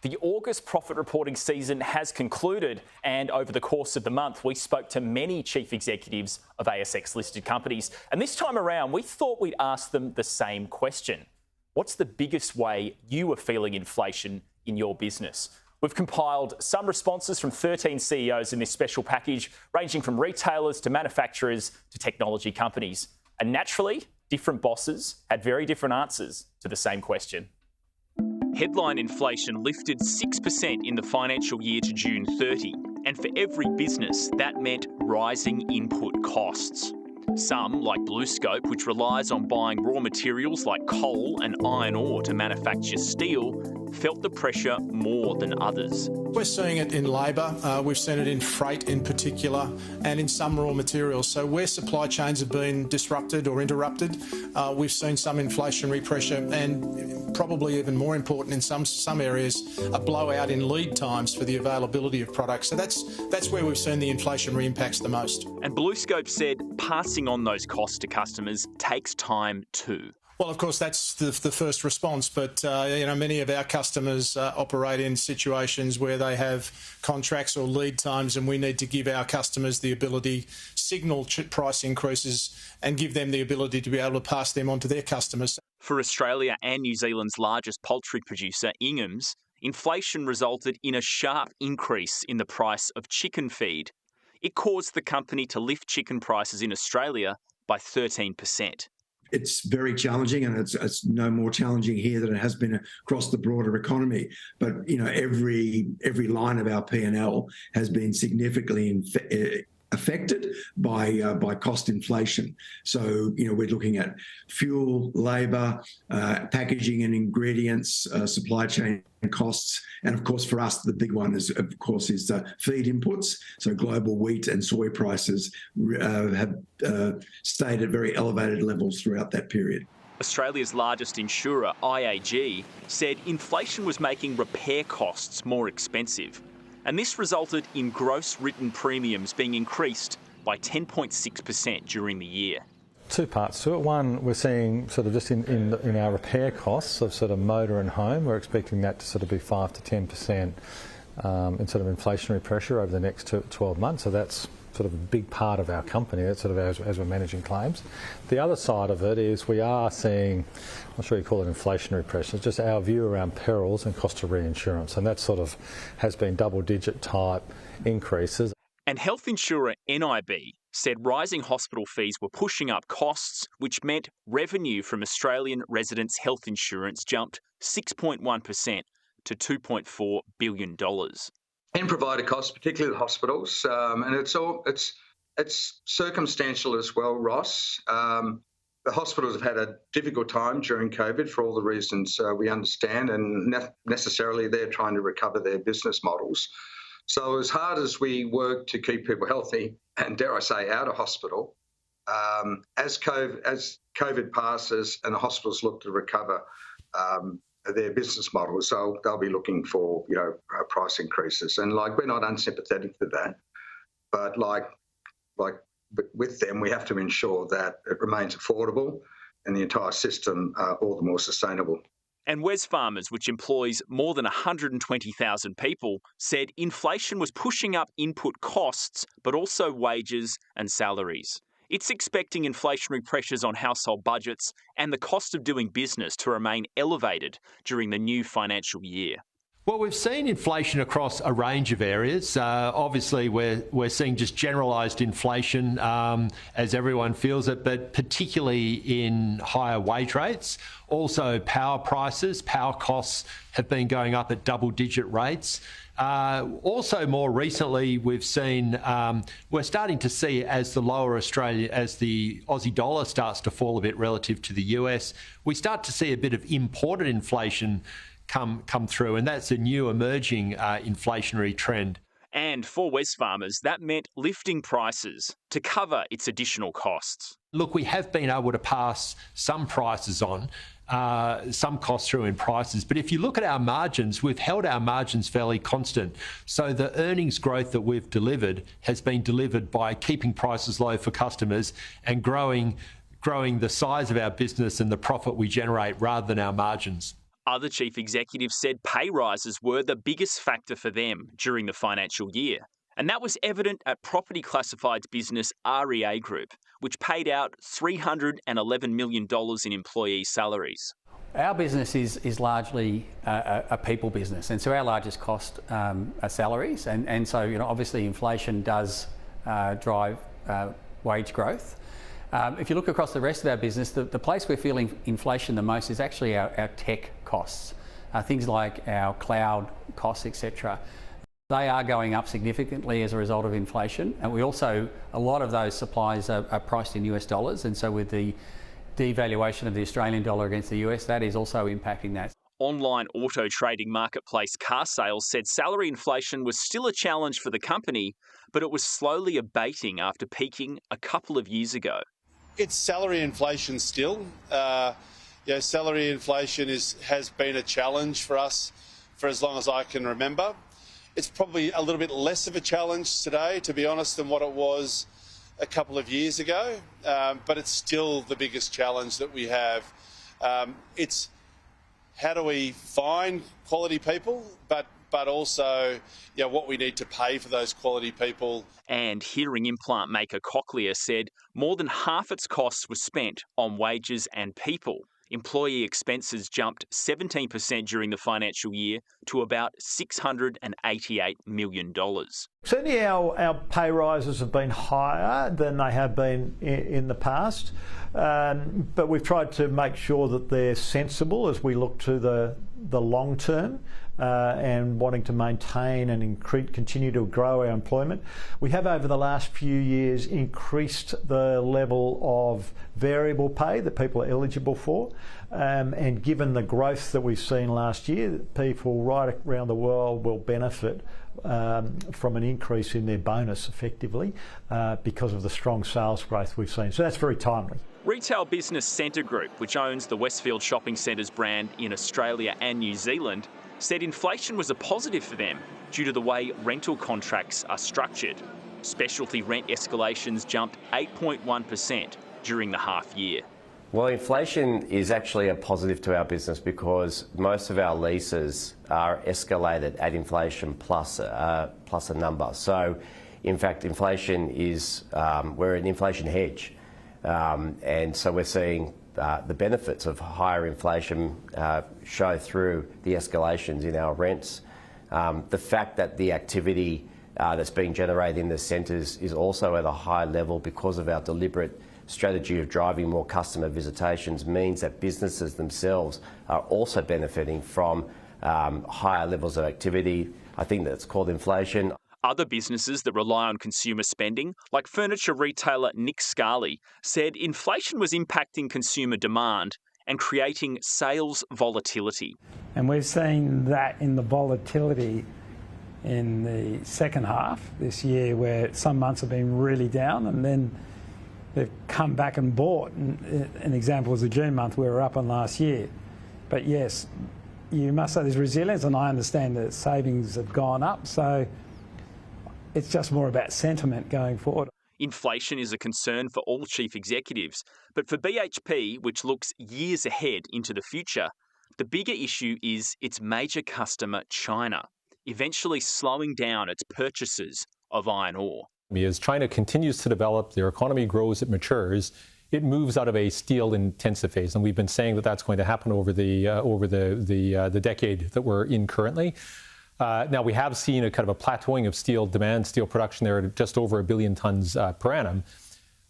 The August profit reporting season has concluded, and over the course of the month, we spoke to many chief executives of ASX-listed companies. And this time around, we thought we'd ask them the same question. What's the biggest way you are feeling inflation in your business? We've compiled some responses from 13 CEOs in this special package, ranging from retailers to manufacturers to technology companies. And naturally, different bosses had very different answers to the same question. Headline inflation lifted 6% in the financial year to June 30, and for every business, that meant rising input costs. Some, like BlueScope, which relies on buying raw materials like coal and iron ore to manufacture steel, felt the pressure more than others. We're seeing it in labour, we've seen it in freight in particular, and in some raw materials. So where supply chains have been disrupted or interrupted, we've seen some inflationary pressure, and probably even more important in some areas, a blowout in lead times for the availability of products. So that's where we've seen the inflationary impacts the most. And BlueScope said passing on those costs to customers takes time too. Well, of course, that's the first response, but many of our customers operate in situations where they have contracts or lead times, and we need to give our customers the ability, signal price increases, and give them the ability to be able to pass them on to their customers. For Australia and New Zealand's largest poultry producer, Inghams, inflation resulted in a sharp increase in the price of chicken feed. It caused the company to lift chicken prices in Australia by 13%. It's very challenging, and it's no more challenging here than it has been across the broader economy. But every line of our P&L has been significantly affected by cost inflation. So we're looking at fuel, labour, packaging and ingredients, supply chain costs, and of course for us the big one is feed inputs. So global wheat and soy prices have stayed at very elevated levels throughout that period. Australia's largest insurer, IAG, said inflation was making repair costs more expensive. And this resulted in gross written premiums being increased by 10.6% during the year. Two parts to it. One, we're seeing sort of just in our repair costs of sort of motor and home, we're expecting that to sort of be 5 to 10% in sort of inflationary pressure over the next 12 months. So that's sort of a big part of our company. That's sort of as we're managing claims. The other side of it is we are seeing, I'm not sure you call it inflationary pressure, it's just our view around perils and cost of reinsurance, and that sort of has been double-digit type increases. And health insurer NIB said rising hospital fees were pushing up costs, which meant revenue from Australian residents' health insurance jumped 6.1% to $2.4 billion. And provider costs, particularly the hospitals, and it's circumstantial as well, Ross. The hospitals have had a difficult time during COVID for all the reasons we understand, and necessarily they're trying to recover their business models. So as hard as we work to keep people healthy and, dare I say, out of hospital, as COVID passes and the hospitals look to recover their business models, so they'll be looking for price increases, and we're not unsympathetic to that, but with them we have to ensure that it remains affordable and the entire system all the more sustainable. And Wesfarmers, which employs more than 120,000 people, said inflation was pushing up input costs, but also wages and salaries. It's expecting inflationary pressures on household budgets and the cost of doing business to remain elevated during the new financial year. Well, we've seen inflation across a range of areas. Obviously, we're seeing just generalised inflation as everyone feels it, but particularly in higher wage rates. Also, power prices, power costs have been going up at double-digit rates. Also, more recently, we've seen we're starting to see as the Aussie dollar starts to fall a bit relative to the US, we start to see a bit of imported inflation come through, and that's a new emerging inflationary trend. And for Wesfarmers, that meant lifting prices to cover its additional costs. Look, we have been able to pass some prices on, some costs through in prices, but if you look at our margins, we've held our margins fairly constant. So the earnings growth that we've delivered has been delivered by keeping prices low for customers and growing the size of our business and the profit we generate rather than our margins. Other chief executives said pay rises were the biggest factor for them during the financial year. And that was evident at property classifieds business REA Group, which paid out $311 million in employee salaries. Our business is largely a people business, and so our largest cost are salaries, and so obviously inflation does drive wage growth. If you look across the rest of our business, the place we're feeling inflation the most is actually our tech costs, things like our cloud costs, etc. They are going up significantly as a result of inflation, and we also, a lot of those supplies are priced in US dollars, and so with the devaluation of the Australian dollar against the US, that is also impacting that. Online auto trading marketplace Car Sales said salary inflation was still a challenge for the company, but it was slowly abating after peaking a couple of years ago. It's salary inflation still. Salary inflation has been a challenge for us for as long as I can remember. It's probably a little bit less of a challenge today, to be honest, than what it was a couple of years ago, but it's still the biggest challenge that we have. It's how do we find quality people, but also what we need to pay for those quality people. And hearing implant maker Cochlear said more than half its costs were spent on wages and people. Employee expenses jumped 17% during the financial year to about $688 million. Certainly our pay rises have been higher than they have been in the past, but we've tried to make sure that they're sensible as we look to the long term and wanting to maintain and continue to grow our employment. We have over the last few years increased the level of variable pay that people are eligible for, and given the growth that we've seen last year, people right around the world will benefit from an increase in their bonus effectively because of the strong sales growth we've seen. So that's very timely. Retail business Scentre Group, which owns the Westfield Shopping Centres brand in Australia and New Zealand, said inflation was a positive for them due to the way rental contracts are structured. Specialty rent escalations jumped 8.1% during the half year. Well, inflation is actually a positive to our business because most of our leases are escalated at inflation plus a number. So, in fact, inflation is, we're an inflation hedge. And so we're seeing the benefits of higher inflation show through the escalations in our rents. The fact that the activity that's being generated in the centres is also at a high level because of our deliberate strategy of driving more customer visitations means that businesses themselves are also benefiting from higher levels of activity. I think that's called inflation. Other businesses that rely on consumer spending, like furniture retailer Nick Scali, said inflation was impacting consumer demand and creating sales volatility. And we've seen that in the volatility in the second half this year, where some months have been really down and then they've come back and bought. An example was the June month, we were up on last year. But yes, you must say there's resilience, and I understand that savings have gone up, so it's just more about sentiment going forward. Inflation is a concern for all chief executives, but for BHP, which looks years ahead into the future, the bigger issue is its major customer, China, eventually slowing down its purchases of iron ore. As China continues to develop, their economy grows, it matures, it moves out of a steel-intensive phase, and we've been saying that that's going to happen over the decade that we're in currently. Now, we have seen a kind of a plateauing of steel demand, steel production there at just over 1 billion tons per annum.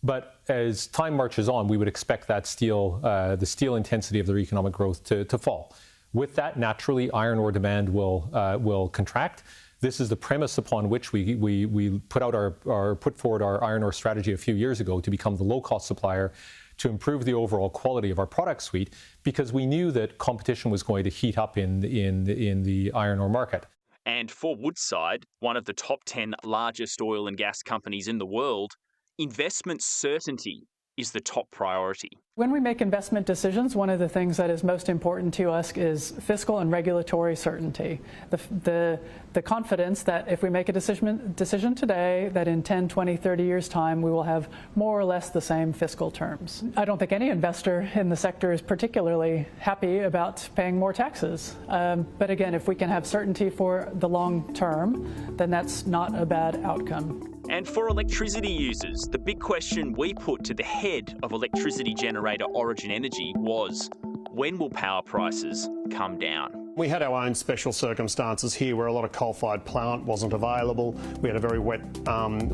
But as time marches on, we would expect that the steel intensity of their economic growth to fall. With that, naturally, iron ore demand will contract. This is the premise upon which we put forward our iron ore strategy a few years ago to become the low-cost supplier to improve the overall quality of our product suite, because we knew that competition was going to heat up in the iron ore market. And for Woodside, one of the top 10 largest oil and gas companies in the world, investment certainty is the top priority. When we make investment decisions, one of the things that is most important to us is fiscal and regulatory certainty. The confidence that if we make a decision today, that in 10, 20, 30 years' time, we will have more or less the same fiscal terms. I don't think any investor in the sector is particularly happy about paying more taxes. But again, if we can have certainty for the long term, then that's not a bad outcome. And for electricity users, the big question we put to the head of electricity generator Origin Energy was, when will power prices come down? We had our own special circumstances here where a lot of coal-fired plant wasn't available. We had a very wet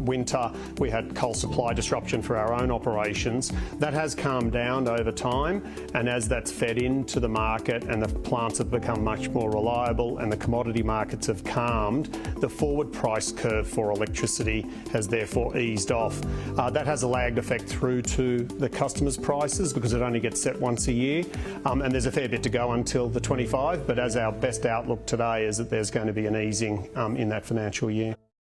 winter. We had coal supply disruption for our own operations. That has calmed down over time, and as that's fed into the market and the plants have become much more reliable and the commodity markets have calmed, the forward price curve for electricity has therefore eased off. That has a lagged effect through to the customers' prices because it only gets set once a year, and there's a fair bit to go until the 25, but as our best outlook today is that there's going to be an easing in that financial year.